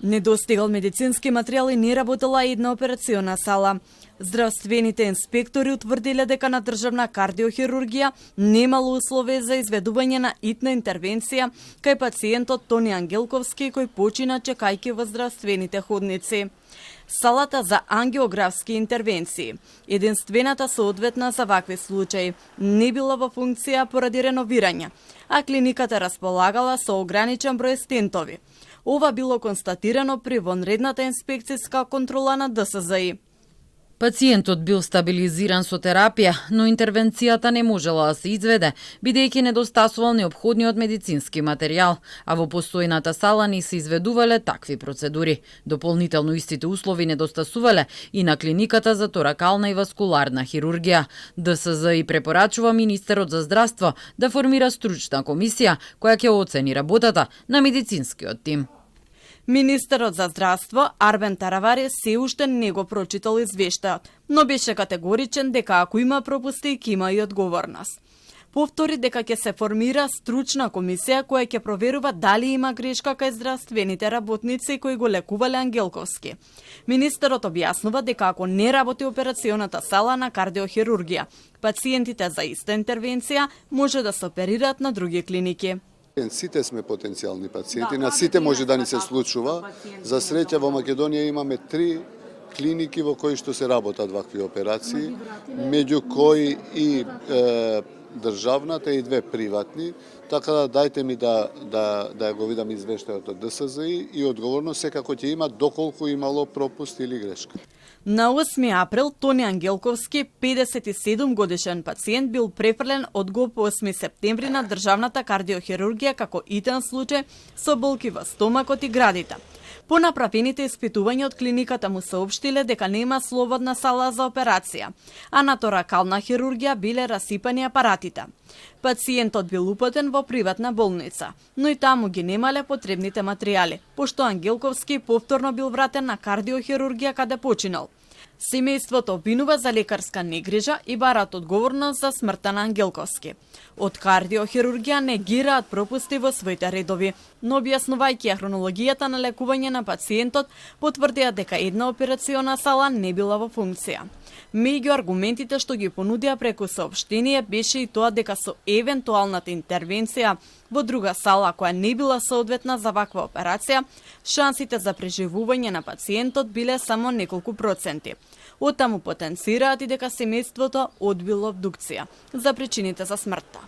Недостигал медицински материјал и не работела една операциона сала. Здравствените инспектори утврдиле дека на државна кардиохирургија немало услови за изведување на итна интервенција кај пациентот Тони Ангелковски кој почина чекајќи во здравствените ходници. Салата за ангиографски интервенции, единствената соодветна за вакви случаи, не била во функција поради реновирање, а клиниката располагала со ограничен број стентови. Ова било констатирано при вонредната инспекцијска контрола на ДСЗИ. Пациентот бил стабилизиран со терапија, но интервенцијата не можела да се изведе, бидејќи недостасувал неопходниот медицински материјал, а во постојната сала не се изведувале такви процедури. Дополнително истите услови недостасувале и на клиниката за торакална и васкуларна хирургија. ДСЗИ препорачува министерот за здравство да формира стручна комисија која ќе оцени работата на медицинскиот тим. Министерот за здравство Арбен Таравари се уште не го прочитал извештајот, но беше категоричен дека ако има пропусти, ќе има и одговорност. Повтори дека ќе се формира стручна комисија која ќе проверува дали има грешка кај здравствените работници кои го лекувале Ангелковски. Министерот објаснува дека ако не работи операционата сала на кардиохирургија, пациентите за иста интервенција може да се оперираат на други клиники. Сите сме потенцијални пациенти, на сите може да ни се случува. За среќа во Македонија имаме 3 клиники во кои што се работат вакви операции, меѓу кои и државната и 2 приватни, така да дајте ми да го видам извештајот од ДСЗИ и одговорност секако ќе има доколку имало пропуст или грешка. На 8 април Тони Ангелковски, 57 годишен пациент, бил префрлен од ГОП 8 септември на државната кардиохирургија како итен случај со болки во стомакот и градите. По направените испитувања од клиниката му соопштиле дека нема слободна сала за операција, а на торакална хирургија биле расипани апаратите. Пациентот бил упатен во приватна болница, но и таму ги немале потребните материјали, пошто Ангелковски повторно бил вратен на кардиохирургија каде починал. Семејството обвинува за лекарска негрижа и бараат одговорност за смртта на Ангелковски. Од кардиохирургија негираат пропусти во своите редови, но објаснувајќи хронологијата на лекување на пациентот, потврдија дека една операциона сала не била во функција. Меѓу аргументите што ги понудија преку соопштение беше и тоа дека со евентуалната интервенција во друга сала која не била соодветна за ваква операција, шансите за преживување на пациентот биле само неколку проценти. Оттаму потенцираат и дека семејството одбило обдукција за причините за смртта.